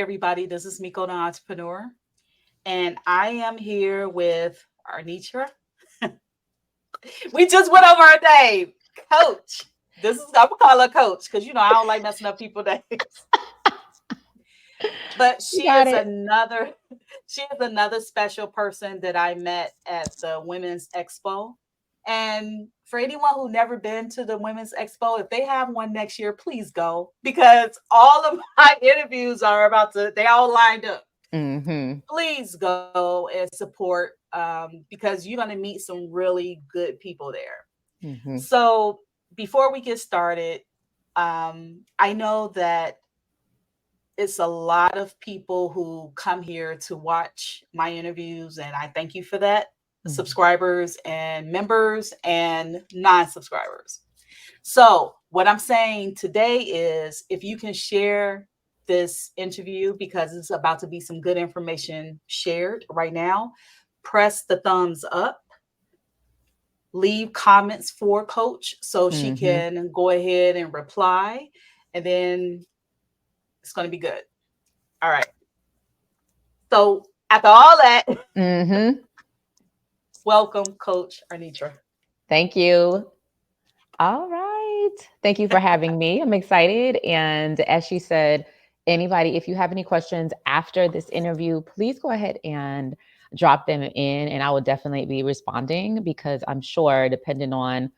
everybody? This is Mico, the entrepreneur, and I am here with Arnetra. We just went over her name, Coach. I'm gonna call her Coach because I don't like messing up people's names. But You she got is it. another special person that I met at the Women's Expo. And for anyone who never been to the Women's Expo, if they have one next year, please go because all of my interviews are they all lined up. Mm-hmm. Please go and support because you're going to meet some really good people there. Mm-hmm. So before we get started, I know that it's a lot of people who come here to watch my interviews, and I thank you for that. Mm-hmm. Subscribers and members and non subscribers. So, what I'm saying today is if you can share this interview because it's about to be some good information shared right now, press the thumbs up, leave comments for Coach so she Mm-hmm. can go ahead and reply, and then it's going to be good. All right. So after all that, Mm-hmm. welcome, Coach Arnetra. Thank you. All right. Thank you for having me. I'm excited. And as she said, anybody, if you have any questions after this interview, please go ahead and drop them in, and I will definitely be responding because I'm sure, depending on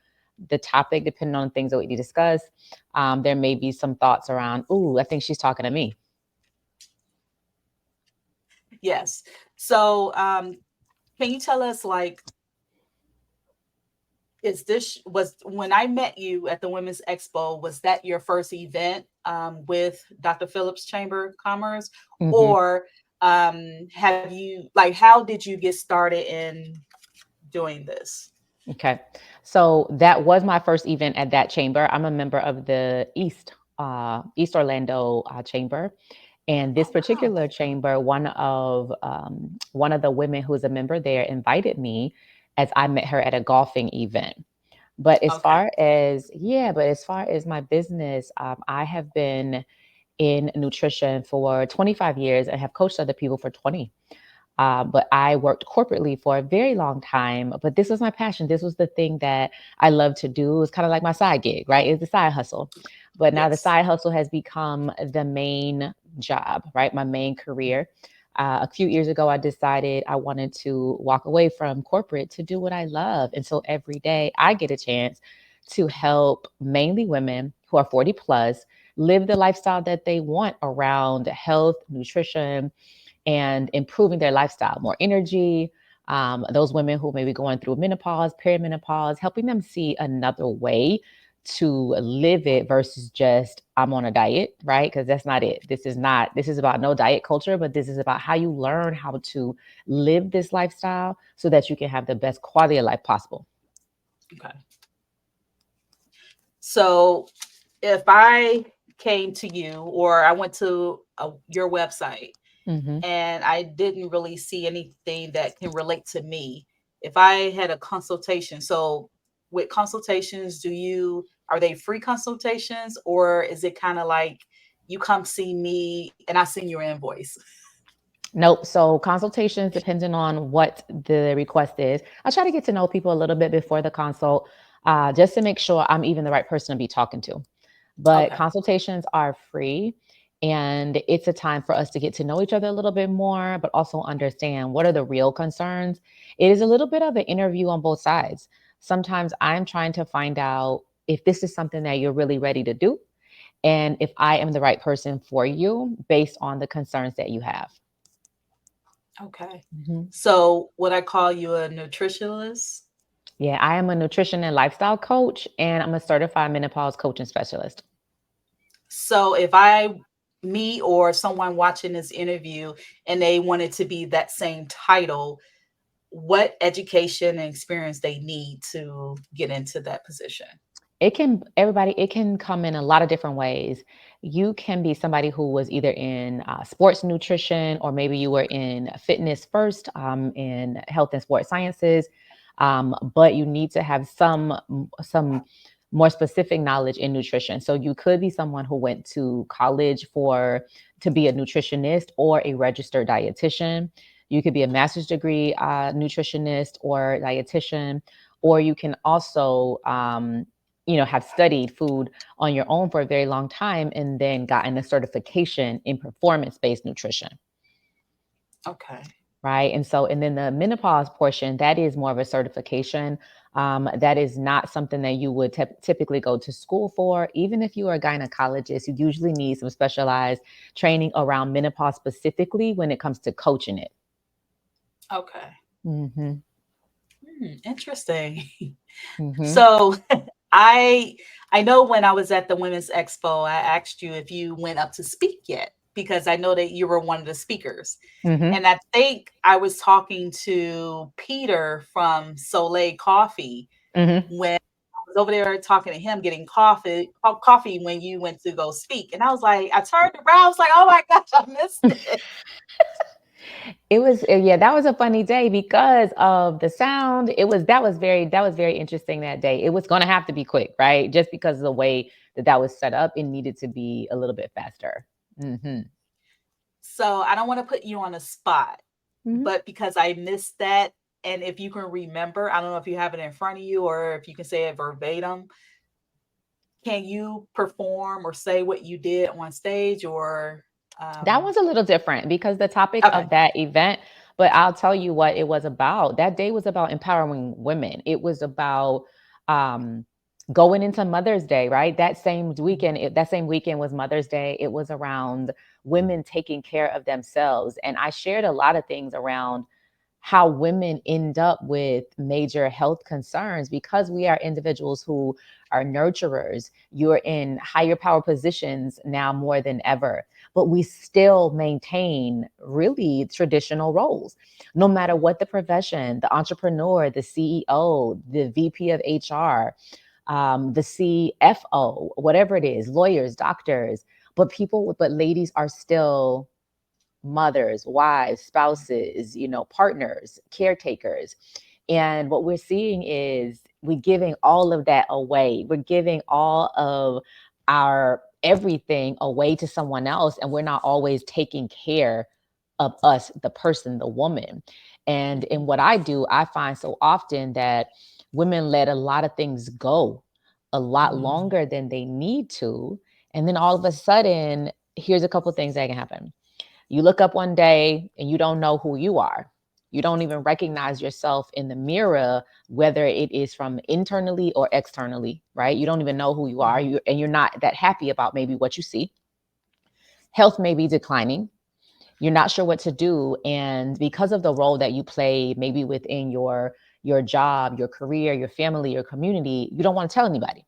the topic, depending on things that we discuss, there may be some thoughts around, ooh, I think she's talking to me. Yes. So can you tell us is this was when I met you at the Women's Expo, was that your first event with Dr. Phillips Chamber of Commerce? Mm-hmm. Or have you how did you get started in doing this? Okay. So that was my first event at that chamber. I'm a member of the East Orlando Chamber. And this Oh wow. particular chamber, one of the women who is a member there invited me as I met her at a golfing event. Okay. But as far as my business, I have been in nutrition for 25 years and have coached other people for 20. But I worked corporately for a very long time. But this was my passion. This was the thing that I love to do. It was kind of like my side gig, right? It's the side hustle. But now the Yes. side hustle has become the main job, right? My main career. A few years ago, I decided I wanted to walk away from corporate to do what I love. And so every day I get a chance to help mainly women who are 40 plus live the lifestyle that they want around health, nutrition, and improving their lifestyle, more energy. Those women who may be going through menopause, perimenopause, helping them see another way to live it versus just I'm on a diet, right? Because that's not it. This is about no diet culture, but this is about how you learn how to live this lifestyle so that you can have the best quality of life possible. Okay. So if I came to you or I went to your website Mm-hmm. and I didn't really see anything that can relate to me. If I had a consultation, so with consultations, are they free consultations or is it kind of like you come see me and I send your invoice? Nope. So consultations, depending on what the request is, I try to get to know people a little bit before the consult, just to make sure I'm even the right person to be talking to. But Okay. consultations are free, and it's a time for us to get to know each other a little bit more, but also understand what are the real concerns. It is a little bit of an interview on both sides. Sometimes I'm trying to find out if this is something that you're really ready to do, and if I am the right person for you based on the concerns that you have. Okay. Mhm. So would I call you a nutritionist? Yeah, I am a nutrition and lifestyle coach, and I'm a certified menopause coaching specialist. So if me or someone watching this interview and they wanted to be that same title, what education and experience they need to get into that position? It can come in a lot of different ways. You can be somebody who was either in sports nutrition, or maybe you were in fitness first, in health and sports sciences. But you need to have some more specific knowledge in nutrition. So you could be someone who went to college to be a nutritionist or a registered dietitian. You could be a master's degree nutritionist or dietitian, or you can also, have studied food on your own for a very long time and then gotten a certification in performance-based nutrition. Okay. Right. And then the menopause portion, that is more of a certification. That is not something that you would typically go to school for. Even if you are a gynecologist, you usually need some specialized training around menopause specifically when it comes to coaching it. Okay. Mm-hmm. Interesting. Mm-hmm. So I I know when I was at the Women's Expo, I asked you if you went up to speak yet, because I know that you were one of the speakers. Mm-hmm. And I think I was talking to Peter from Soleil Coffee Mm-hmm. when I was over there talking to him, getting coffee when you went to go speak. And I was like, I turned around, I was like, oh my gosh, I missed it. That was a funny day because of the sound. That was very interesting that day. It was going to have to be quick, right? Just because of the way that was set up, it needed to be a little bit faster. Mm-hmm. So I don't want to put you on a spot, Mm-hmm. but because I missed that, and if you can remember, I don't know if you have it in front of you or if you can say it verbatim. Can you perform or say what you did on stage or That was a little different because the topic okay. of that event, but I'll tell you what it was about. That day was about empowering women. It was about um, going into Mother's Day, right? That same weekend was Mother's Day. It was around women taking care of themselves. And I shared a lot of things around how women end up with major health concerns because we are individuals who are nurturers. You're in higher power positions now more than ever, but we still maintain really traditional roles. No matter what the profession, the entrepreneur, the CEO, the VP of HR, the CFO, whatever it is, lawyers, doctors, but ladies are still mothers, wives, spouses, partners, caretakers. And what we're seeing is we're giving all of that away. We're giving all of our everything away to someone else, and we're not always taking care of us, the person, the woman. And in what I do, I find so often that women let a lot of things go a lot longer than they need to. And then all of a sudden, here's a couple of things that can happen. You look up one day and you don't know who you are. You don't even recognize yourself in the mirror, whether it is from internally or externally, right? You don't even know who you are, and you're not that happy about maybe what you see. Health may be declining. You're not sure what to do. And because of the role that you play, maybe within your job, your career, your family, your community, you don't want to tell anybody.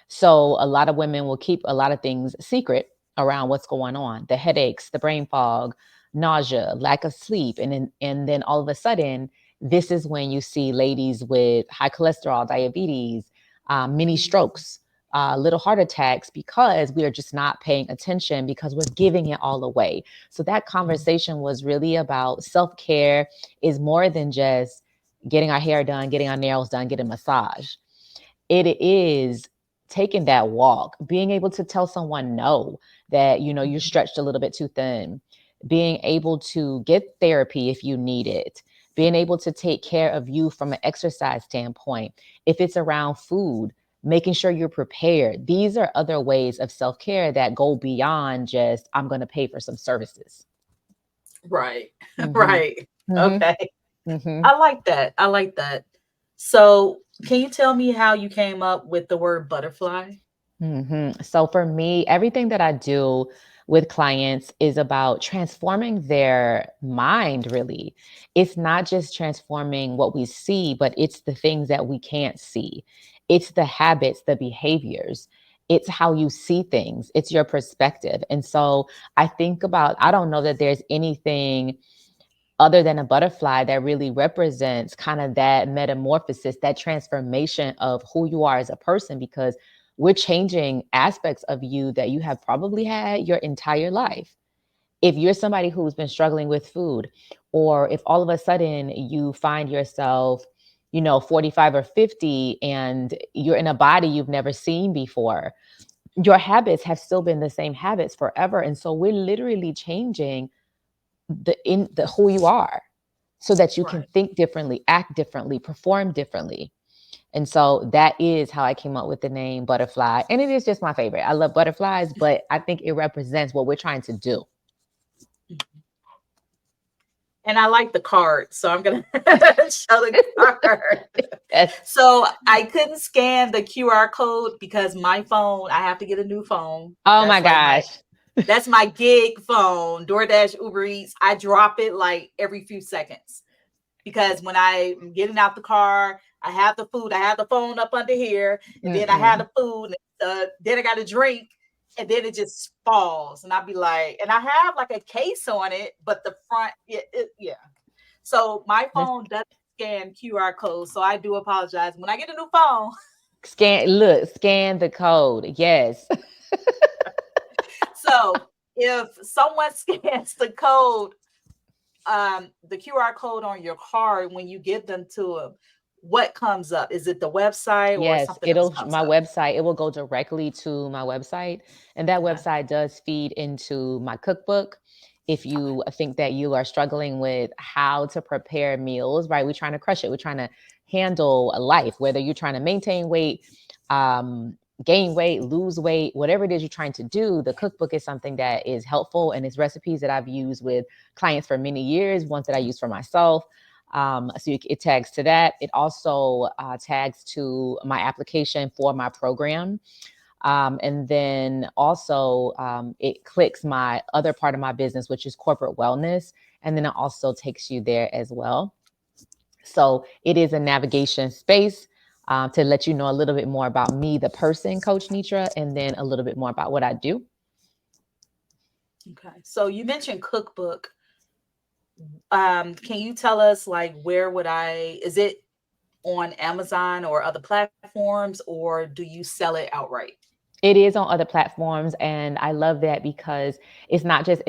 So a lot of women will keep a lot of things secret around what's going on, the headaches, the brain fog, nausea, lack of sleep. And then all of a sudden, this is when you see ladies with high cholesterol, diabetes, mini strokes, little heart attacks, because we are just not paying attention because we're giving it all away. So that conversation was really about self-care is more than just getting our hair done, getting our nails done, getting a massage. It is taking that walk, being able to tell someone no, that, you're stretched a little bit too thin, being able to get therapy if you need it, being able to take care of you from an exercise standpoint. If it's around food, making sure you're prepared. These are other ways of self-care that go beyond just, I'm going to pay for some services. Right. Mm-hmm. Right. Mm-hmm. Okay. Mm-hmm. I like that. I like that. So, can you tell me how you came up with the word butterfly? So for me, everything that I do with clients is about transforming their mind, really. It's not just transforming what we see, but it's the things that we can't see. It's the habits, the behaviors. It's how you see things. It's your perspective. And so I don't know that there's anything other than a butterfly that really represents kind of that metamorphosis, that transformation of who you are as a person, because we're changing aspects of you that you have probably had your entire life. If you're somebody who's been struggling with food, or if all of a sudden you find yourself 45 or 50 and you're in a body you've never seen before, your habits have still been the same habits forever. And so we're literally changing the who you are so that you can Right. think differently, act differently, perform differently. And so that is how I came up with the name Butterfly. And it is just my favorite. I love butterflies, but I think it represents what we're trying to do. And I like the card, so I'm gonna show the card. Yes. So I couldn't scan the QR code because my phone, I have to get a new phone. Oh my That's like gosh. that's my gig phone, DoorDash, Uber Eats. I drop it like every few seconds because when I'm getting out the car, I have the food, I have the phone up under here, and then I have the food, then I got a drink, and then it just falls. And I'll be like, and I have like a case on it, but the front, yeah. So my phone doesn't scan QR codes, so I do apologize. When I get a new phone, Scan the code. Yes. so if someone scans the QR code on your card when you give them to them, what comes up? Is it the website or Yes, something else comes my up? website, it will go directly to my website. And that Okay. website does feed into my cookbook. If Okay. you think that you are struggling with how to prepare meals, right? We're trying to crush it. We're trying to handle a life, whether you're trying to maintain weight, gain weight, lose weight, whatever it is you're trying to do, the cookbook is something that is helpful. And it's recipes that I've used with clients for many years, ones that I use for myself. It tags to that. It also tags to my application for my program. And then also it clicks my other part of my business, which is corporate wellness. And then it also takes you there as well. So it is a navigation space to let you know a little bit more about me, the person, Coach Netra, and then a little bit more about what I do. Okay. So you mentioned cookbook. Can you tell us like is it on Amazon or other platforms, or do you sell it outright? It is on other platforms, and I love that because it's not just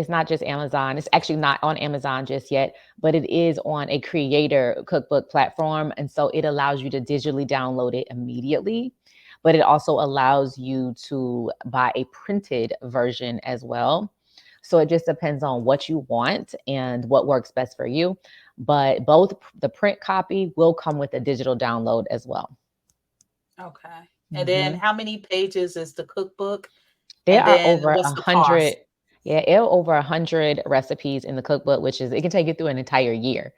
Amazon. It's actually not on Amazon just yet, but it is on a creator cookbook platform, and so it allows you to digitally download it immediately. But it also allows you to buy a printed version as well. So it just depends on what you want and what works best for you. But both the print copy will come with a digital download as well. Okay. And then Mm-hmm. how many pages is the cookbook? There And are then over what's a the hundred. cost? Yeah, there are over 100 recipes in the cookbook, which is it can take you through an entire year.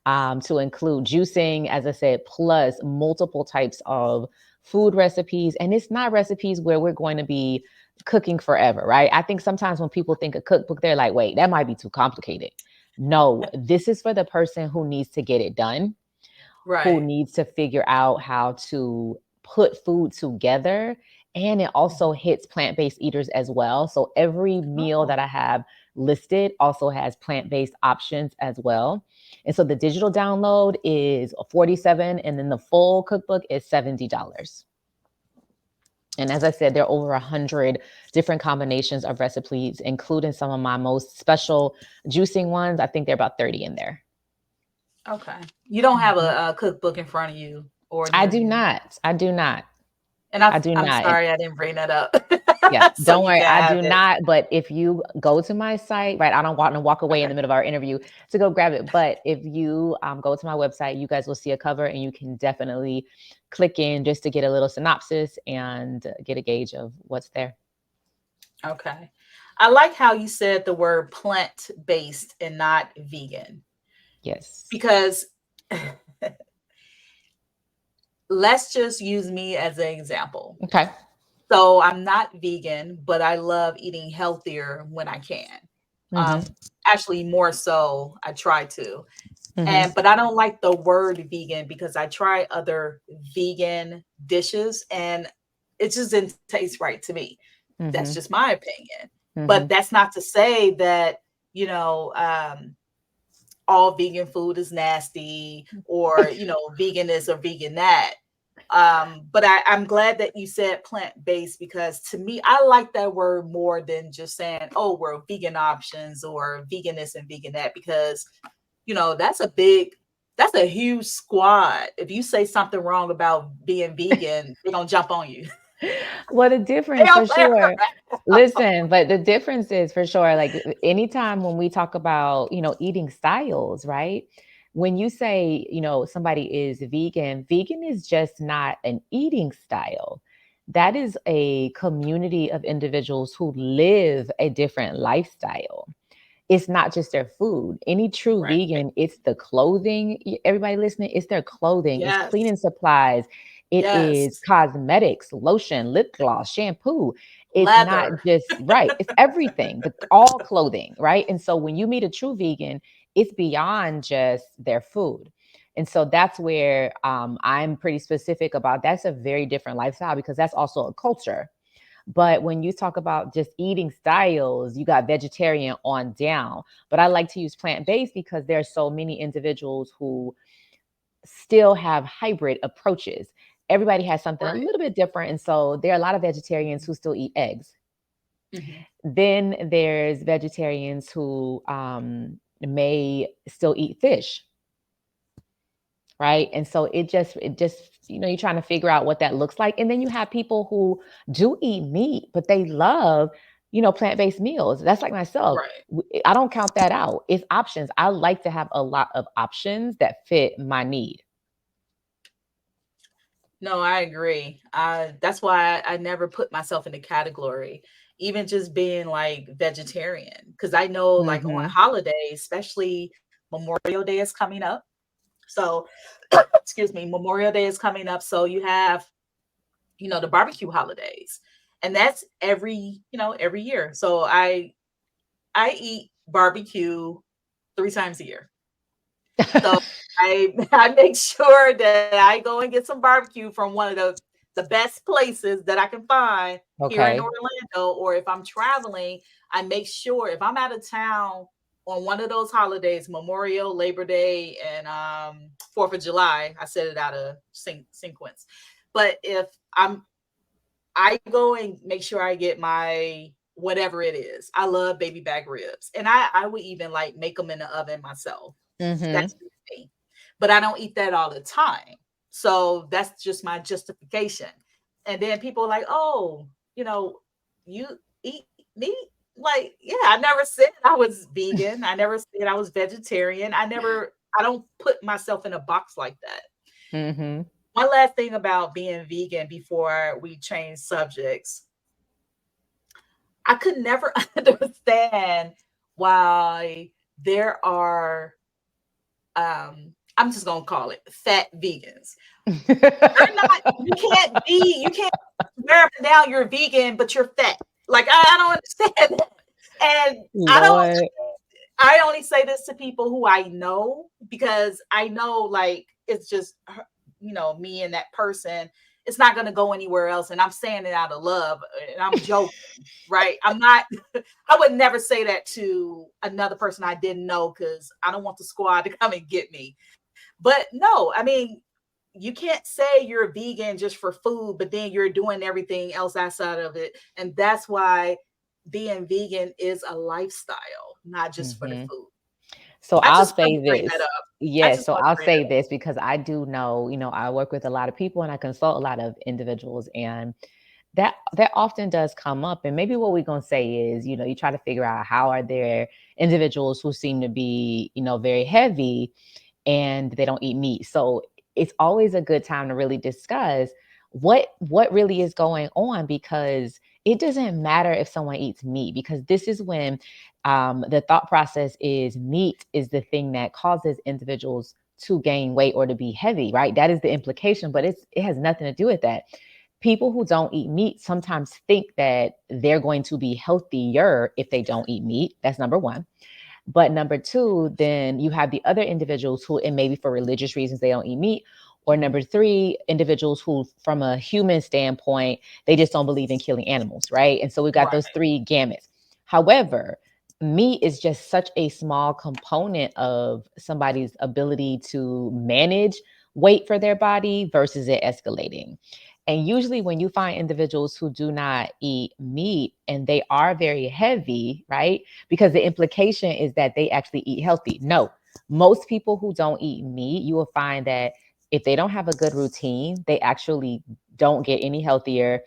To include juicing, as I said, plus multiple types of food recipes. And it's not recipes where we're going to be cooking forever, right? I think sometimes when people think of cookbook, they're like, wait, that might be too complicated. No, this is for the person who needs to get it done, who Right. needs to figure out how to put food together. And it also hits plant-based eaters as well. So every meal Oh, that I have listed also has plant-based options as well. And so the digital download is $47, and then the full cookbook is $70. And as I said, there are over 100 different combinations of recipes, including some of my most special juicing ones. I think there are about 30 in there. okay. You don't have Mhm. a cookbook in front of you or I near do you. not. I do not. And I do I'm not. And sorry I didn't bring that up. yeah, So don't you worry. can I have do it. not. But if you go to my site, right, I don't want to walk away in Okay. the middle of our interview to go grab it. But if you go to my website, you guys will see a cover and you can definitely click in just to get a little synopsis and get a gauge of what's there. Okay. I like how you said the word plant-based and not vegan Yes. because let's just use me as an example. Okay. So I'm not vegan, but I love eating healthier when I can. Mm-hmm. Um, Actually, more so, I try to. Mm-hmm. But I don't like the word vegan because I try other vegan dishes and it just didn't taste right to me. That's Mm-hmm. just my opinion. Mm-hmm. But that's not to say that, all vegan food is nasty or, vegan is or vegan that. But I'm glad that you said plant-based because to me, I like that word more than just saying, oh, we're vegan options or vegan this and vegan that, because that's a big that's a huge squad. If you say something wrong about being vegan, they're gonna jump on you. Well, the They difference for don't play sure. around. Listen, but the difference is for sure, like anytime when we talk about, eating styles, right? When you say, somebody is vegan, vegan is just not an eating style. That is a community of individuals who live a different lifestyle. It's not just their food. Any true Right. vegan, it's the clothing. Everybody listening, it's their clothing, it's Yes. cleaning supplies, it is Yes. cosmetics, lotion, lip gloss, shampoo. It's not Leather. just right, it's everything, but all clothing, right? And so when you meet a true vegan, it's beyond just their food. And so that's where I'm pretty specific about that's a very different lifestyle because that's also a culture. But when you talk about just eating styles, you got vegetarian on down. But I like to use plant-based because there are so many individuals who still have hybrid approaches. Everybody has something a Right. little bit different. And so there are a lot of vegetarians who still eat eggs. Mhm. Then there's vegetarians who may still eat fish, right? And so it just you're trying to figure out what that looks like. And then you have people who do eat meat but they love plant-based meals. That's like myself. Right. I don't count that out. It's options. I like to have a lot of options that fit my need. No, I agree. That's why I never put myself in the category, even just being like vegetarian. Because I know, like on Mm-hmm. holidays, especially Memorial Day is coming up. So, excuse me, Memorial Day is coming up. So you have, the barbecue holidays, and that's every year. So I eat barbecue 3 times a year. So I make sure that I go and get some barbecue from one of the best places that I can find here in Okay. Orlando, or if I'm traveling, I make sure if I'm out of town on one of those holidays, Memorial, Labor Day, and 4th of July, I said it out of sequence. But if I go and make sure I get my whatever it is. I love baby back ribs, and I would even like make them in the oven myself. Mm-hmm. That's just me. But I don't eat that all the time. So that's just my justification. And then people are like, oh, you eat meat? Like, yeah, I never said I was vegan. I never said I was vegetarian. I don't put myself in a box like that. Mm-hmm. One last thing about being vegan before we change subjects. I could never understand why there are I'm just gonna call it fat vegans. You're not, you can't swear up and down you're vegan, but you're fat. Like I don't understand that. And Lord. I only say this to people who I know because I know like it's just me and that person. It's not gonna go anywhere else. And I'm saying it out of love and I'm joking, right? I'm not I would never say that to another person I didn't know because I don't want the squad to come and get me. But no, I mean, you can't say you're a vegan just for food, but then you're doing everything else outside of it. And that's why being vegan is a lifestyle, not just for the Mm-hmm. food. So I I'll just wanted say to bring that this. up. I Yes, just so wanted to I'll bring that say up. this because I do know, I work with a lot of people and I consult a lot of individuals, and that often does come up. And maybe what we're going to say is, you try to figure out how are there individuals who seem to be, very heavy and they don't eat meat. So it's always a good time to really discuss what really is going on, because it doesn't matter if someone eats meat, because this is when the thought process is meat is the thing that causes individuals to gain weight or to be heavy, right? That is the implication, but it has nothing to do with that. People who don't eat meat sometimes think that they're going to be healthier if they don't eat meat. That's number one. But number two, then you have the other individuals who, and maybe for religious reasons, they don't eat meat. Or number three, individuals who, from a human standpoint, they just don't believe in killing animals, right? And so we've got Right. those three gamuts. However, meat is just such a small component of somebody's ability to manage weight for their body versus it escalating. And usually, when you find individuals who do not eat meat and they are very heavy, right? Because the implication is that they actually eat healthy. No, Most people who don't eat meat, you will find that if they don't have a good routine, they actually don't get any healthier,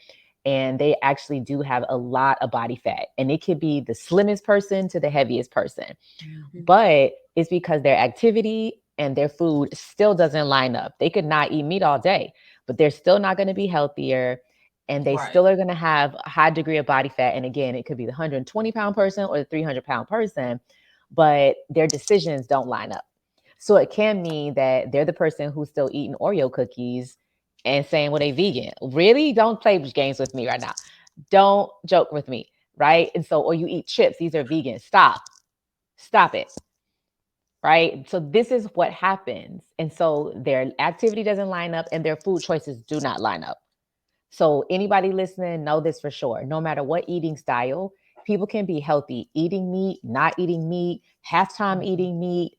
and they actually do have a lot of body fat. And it could be the slimmest person to the heaviest person. Mhm. But it's because their activity and their food still doesn't line up. They could not eat meat all day, but they're still not going to be healthier, and they Right. still are going to have a high degree of body fat. And again, it could be the 120-pound person or the 300-pound person, but their decisions don't line up. So it can mean that they're the person who's still eating Oreo cookies and saying, well, they vegan. Really? Don't play games with me right now. Don't joke with me, right? And so, or you eat chips, these are vegan. Stop it. Right. So this is what happens. And so their activity doesn't line up and their food choices do not line up. So anybody listening, know this for sure. No matter what eating style, people can be healthy eating meat, not eating meat, half time Mhm. eating meat,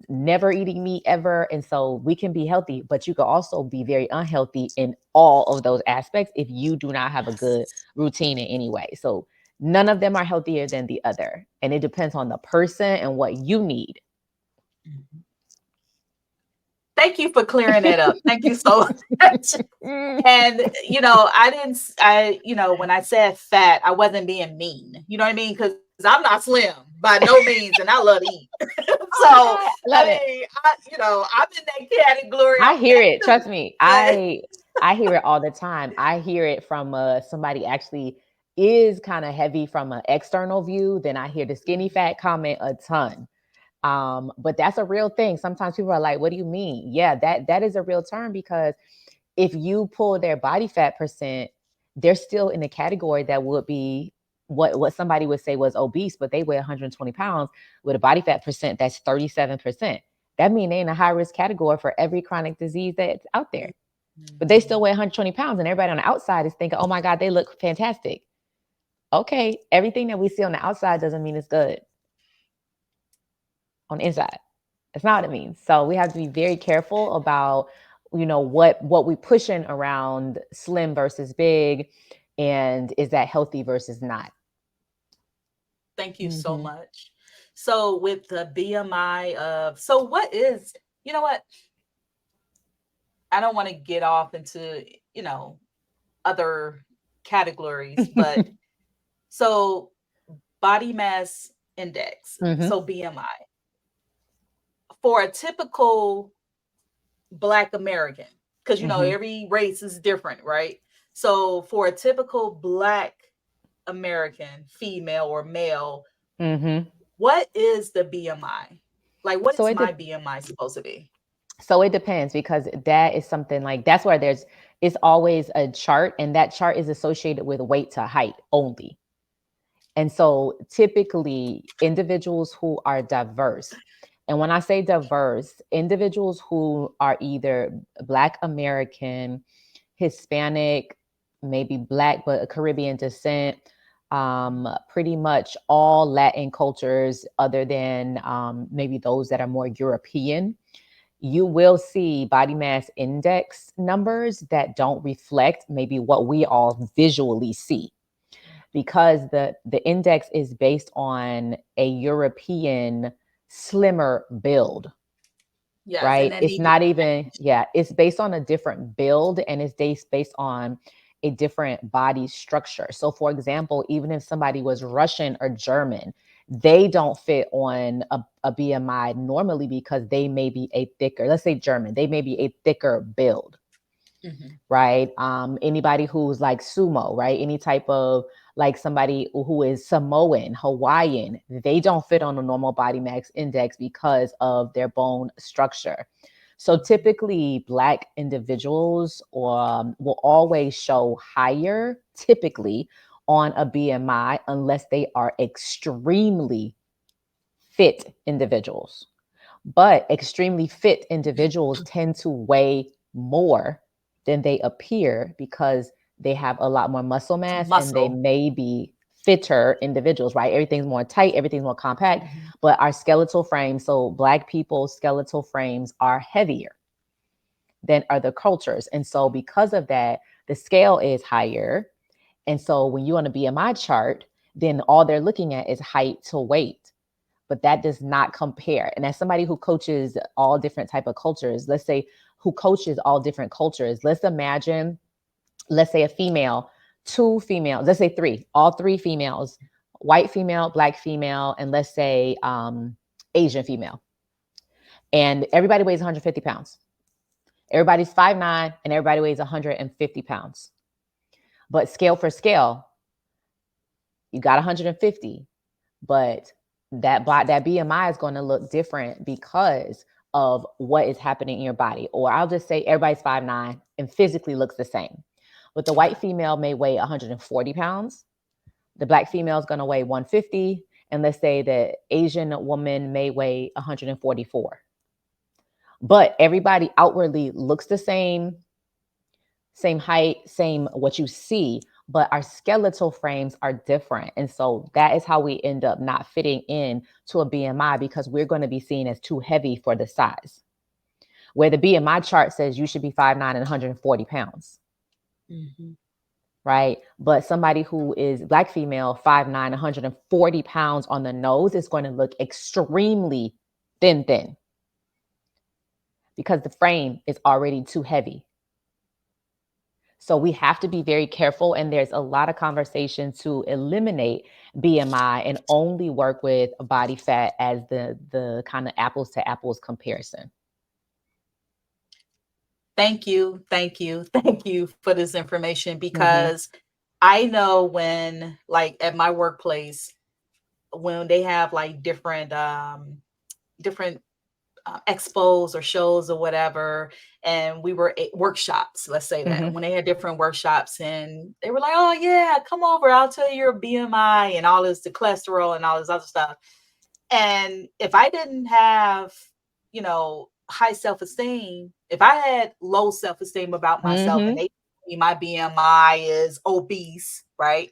never eating meat ever. And so we can be healthy, but you can also be very unhealthy in all of those aspects if you do not have a good Yes. routine in any way. So none of them are healthier than the other. And it depends on the person and what you need. Mhm. Thank you for clearing that up. Thank you so much. And when I said fat, I wasn't being mean. You know what I mean? Because I'm not slim by no means, and I love to eat. Oh my So God, I I love it. mean, I'm in that category. I I'm hear fat it. too, Trust me. but I hear it all the time. I hear it from somebody actually is kind of heavy from an external view. Then I hear the skinny fat comment a ton. But that's a real thing. Sometimes people are like, "What do you mean?" Yeah, that is a real term, because if you pull their body fat percent, they're still in a category that would be what somebody would say was obese, but they weigh 120 pounds with a body fat percent that's 37%. That means they're in a high risk category for every chronic disease that's out there. But they still Mhm. weigh 120 pounds, and everybody on the outside is thinking, oh my God, they look fantastic. Okay, everything that we see on the outside doesn't mean it's good on the inside. That's not what it means. So we have to be very careful about, what we pushing around slim versus big, and is that healthy versus not. Thank you so Mm-hmm. much. So with the BMI of, so what is, you know what? I don't want to get off into, you know, other categories, but so body mass index, Mm-hmm. so BMI, for a typical Black American, because Mm-hmm. every race is different, right? So for a typical Black American, female or male, Mm-hmm. what is the BMI? Like, what So is it my de- BMI supposed to be? so it depends, because that is something like, that's where it's always a chart, and that chart is associated with weight to height only. And so typically individuals who are diverse, and when I say diverse, individuals who are either Black American, Hispanic, maybe Black but Caribbean descent, pretty much all Latin cultures other than maybe those that are more European, you will see body mass index numbers that don't reflect maybe what we all visually see, because the index is based on a European slimmer build, Yes, and right? that It's need to not even, yeah, it's based on a different build, and it's based on a different body structure. So for example, even if somebody was Russian or German, they don't fit on a BMI normally, because they may be a thicker, let's say German, they may be a thicker build, Mhm. right? Anybody who's like sumo, right? Any type of, like somebody who is Samoan, Hawaiian, they don't fit on a normal body mass index because of their bone structure. So Mhm. typically, Black individuals will always show higher, typically, on a BMI, unless they are extremely fit individuals. But extremely fit individuals tend to weigh more than they appear, because they have a lot more muscle mass, and they Muscle. may be fitter individuals, right? Everything's more tight, everything's more compact, Mhm. but our skeletal frame, so Black people's skeletal frames are heavier than other cultures. And so because of that, the scale is higher. And so when you're on a BMI chart, then all they're looking at is height to weight. but that does not compare. And as somebody who coaches all different type of cultures, let's say who coaches all different cultures, let's imagine, let's say a female, two females, let's say three, all three females, white female, black female, and let's say Asian female. And everybody weighs 150 pounds. Everybody's 5'9", and everybody weighs 150 pounds. But scale for scale, you got 150, but that BMI is going to look different because of what is happening in your body. Or I'll just say everybody's 5'9" and physically looks the same. But the white female may weigh 140 pounds. The black female is going to weigh 150. And let's say the Asian woman may weigh 144. But everybody outwardly looks the same height, same what you see, but our skeletal frames are different. And so that is how we end up not fitting in to a BMI, because we're going to be seen as too heavy for the size. Where the BMI chart says you should be 5'9" and 140 pounds. Mm-hmm. Right? But somebody who is black female, 5'9", 140 pounds on the nose is going to look extremely thin, because the frame is already too heavy. So we have to be very careful. And there's a lot of conversation to eliminate BMI and only work with body fat as the kind of apples to apples comparison. Thank you for this information, because I know when, like at my workplace, when they have like different expos or shows or whatever, and we were at workshops, let's say that when they had different workshops, and they were like, oh yeah, come over, I'll tell you your BMI and all this, the cholesterol and all this other stuff. And if I didn't have, high self-esteem, if I had low self-esteem about myself and they told me my BMI is obese, right?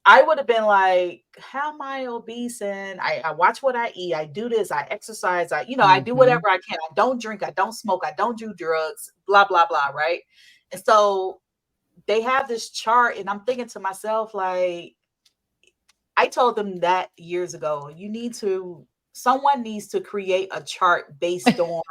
I would have been like, how am I obese? And I watch what I eat. I do this. I exercise. I do whatever I can. I don't drink. I don't smoke. I don't do drugs, blah, blah, blah. Right. And so they have this chart, and I'm thinking to myself, like, I told them that years ago, someone needs to create a chart based on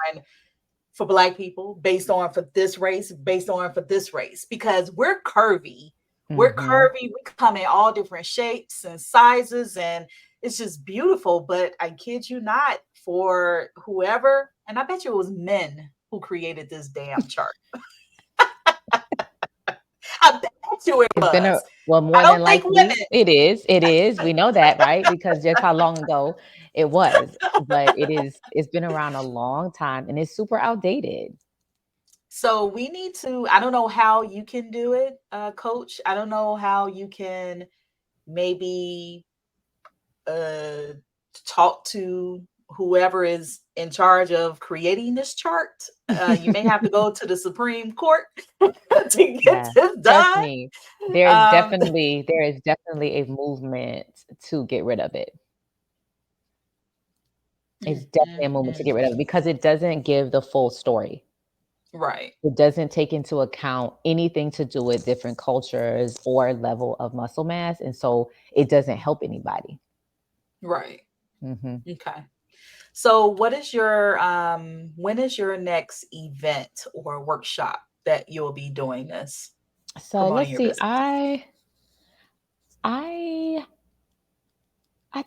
for Black people, based on for this race, based on for this race, because we're curvy. We're curvy. We come in all different shapes and sizes, and it's just beautiful. But I kid you not, for whoever, and I bet you it was men who created this damn chart. I bet you it was. Been more than likely. It is. We know that, right? Because just how long ago it was. But it's been around a long time, and it's super outdated. So we need to, I don't know how you can do it, Coach. I don't know how you can maybe talk to whoever is in charge of creating this chart. You may have to go to the Supreme Court to get this done. Trust me, there is definitely a movement to get rid of it. It's definitely a movement to get rid of it, because it doesn't give the full story. Right. It doesn't take into account anything to do with different cultures or level of muscle mass. And so it doesn't help anybody. Right. Okay. So what is your, when is your next event or workshop that you'll be doing this? So let's see. I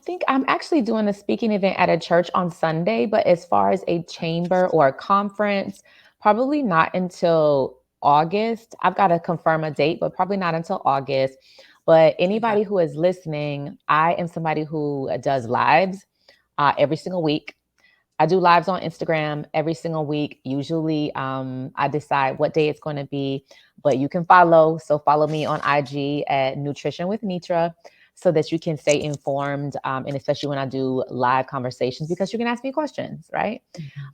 think I'm actually doing a speaking event at a church on Sunday, but as far as a chamber or a conference, probably not until August. I've got to confirm a date, but probably not until August. But anybody who is listening, I am somebody who does lives every single week. I do lives on Instagram every single week. Usually I decide what day it's going to be, but you can follow. So follow me on IG at Nutrition with Netra, so that you can stay informed, and especially when I do live conversations, because you can ask me questions, right?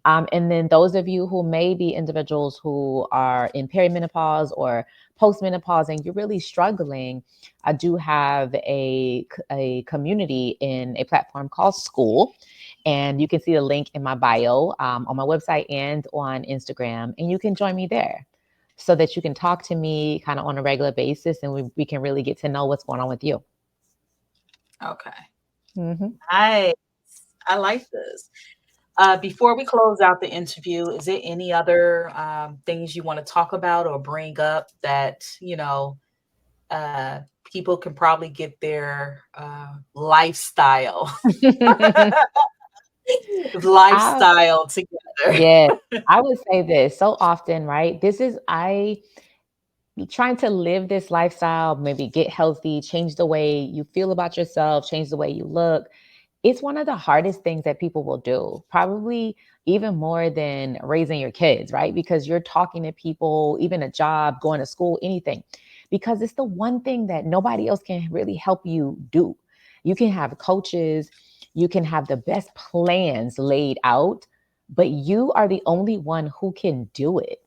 And then those of you who may be individuals who are in perimenopause or postmenopause and you're really struggling, I do have a community in a platform called School. And you can see the link in my bio on my website and on Instagram, and you can join me there so that you can talk to me kind of on a regular basis, and we can really get to know what's going on with you. Okay. Nice. I like this. Before we close out the interview, is there any other things you want to talk about or bring up that, uh, people can probably get their lifestyle I lifestyle together? Yeah, I would say this so often, right? This is I trying to live this lifestyle, maybe get healthy, change the way you feel about yourself, change the way you look. It's one of the hardest things that people will do, probably even more than raising your kids, right? Because you're talking to people, even a job, going to school, anything, because it's the one thing that nobody else can really help you do. You can have coaches, you can have the best plans laid out, but you are the only one who can do it.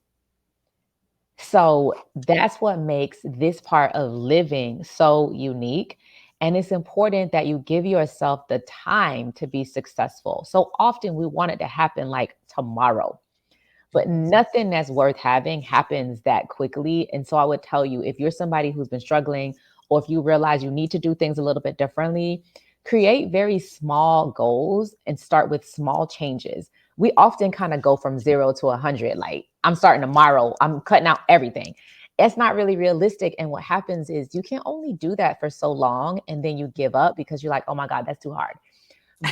So that's what makes this part of living so unique. And it's important that you give yourself the time to be successful. So often we want it to happen like tomorrow, but nothing that's worth having happens that quickly. And so I would tell you, if you're somebody who's been struggling, or if you realize you need to do things a little bit differently, create very small goals and start with small changes. We often kind of go from 0 to 100, like I'm starting tomorrow, I'm cutting out everything. It's not really realistic. And what happens is you can only do that for so long and then you give up because you're like, oh my God, that's too hard.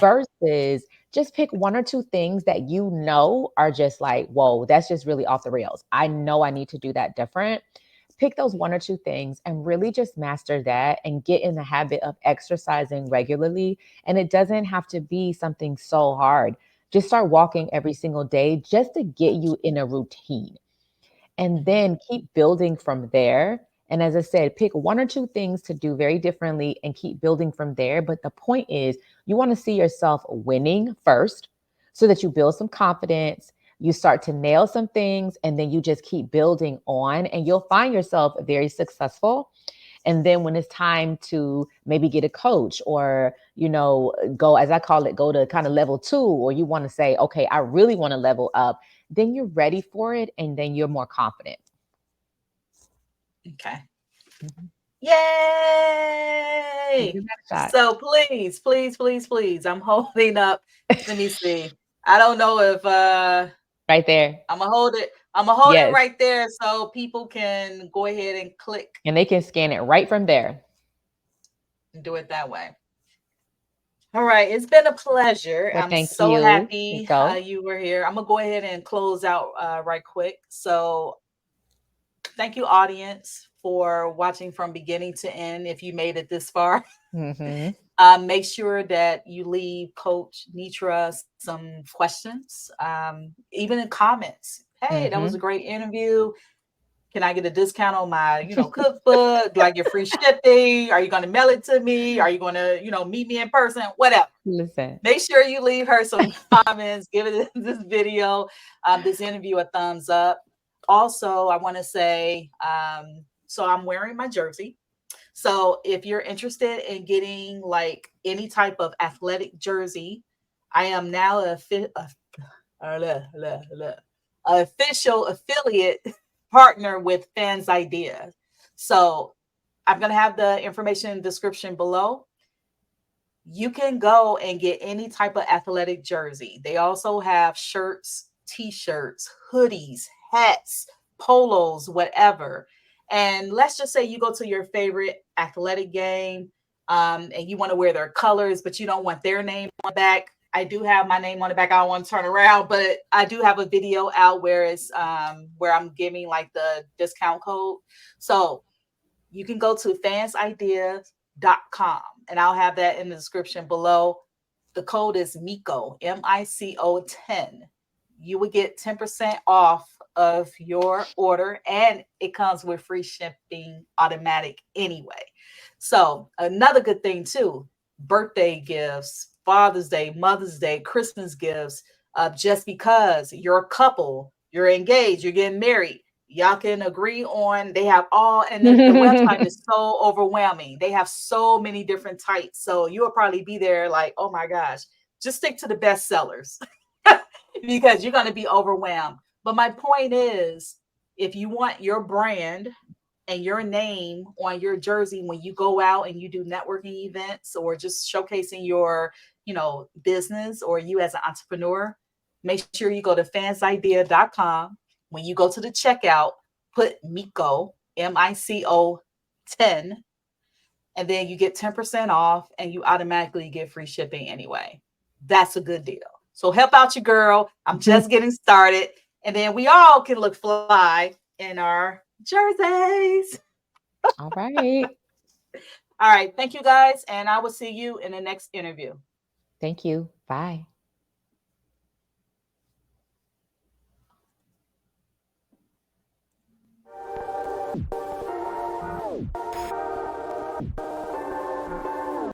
Versus just pick one or two things that you know are just like, whoa, that's just really off the rails. I know I need to do that different. Pick those one or two things and really just master that and get in the habit of exercising regularly. And it doesn't have to be something so hard. Just start walking every single day just to get you in a routine and then keep building from there. And as I said, pick one or two things to do very differently and keep building from there. But the point is, you want to see yourself winning first so that you build some confidence. You start to nail some things and then you just keep building on and you'll find yourself very successful. And then when it's time to maybe get a coach or, go, as I call it, go to kind of level 2, or you want to say, okay, I really want to level up, then you're ready for it. And then you're more confident. Okay. Mhm. Yay! Give that a shot. So please, please, please, please, I'm holding up. Let me see. I don't know if Right there. I'm gonna hold it Yes. right there so people can go ahead and click And they can scan it right from there. and do it that way. All right, it's been a pleasure. Well, I'm thank so you, happy Mico. you were here. I'm gonna go ahead and close out right quick. So thank you, audience, for watching from beginning to end. If you made it this far, Mm-hmm. make sure that you leave Coach Netra some questions, even in comments. Hey, that was Mm-hmm. a great interview. Can I get a discount on my, cookbook? Do I get free shipping? Are you going to mail it to me? Are you going to, meet me in person? Whatever. Listen. Make sure you leave her some comments. Give it this video, this interview a thumbs up. Also, I want to say, so I'm wearing my jersey. So if you're interested in getting like any type of athletic jersey, I am now a official affiliate partner with Fansidea. So I'm going to have the information in the description below. You can go and get any type of athletic jersey. They also have shirts, t-shirts, hoodies, hats, polos, whatever. And let's just say you go to your favorite athletic game, and you want to wear their colors, but you don't want their name on the back. I do have my name on the back. I don't want to turn around, but I do have a video out where it's where I'm giving like the discount code. So you can go to fansidea.com and I'll have that in the description below. The code is Mico, MICO 10. You would get 10% off of your order and it comes with free shipping automatic anyway. So, another good thing too, birthday gifts, Father's Day, Mother's Day, Christmas gifts, just because you're a couple, you're engaged, you're getting married, y'all can agree on. They have all, and the website is so overwhelming. They have so many different types. So you'll probably be there like, oh my gosh, just stick to the best sellers because you're going to be overwhelmed. But my point is, if you want your brand and your name on your jersey when you go out and you do networking events or just showcasing your, business, or you as an entrepreneur, make sure you go to fansidea.com. When you go to the checkout, put Mico, Mico 10, and then you get 10% off and you automatically get free shipping anyway. That's a good deal. So help out your girl. I'm just getting started. And then we all can look fly in our jerseys. All right. All right. Thank you guys. And I will see you in the next interview. Thank you. Bye.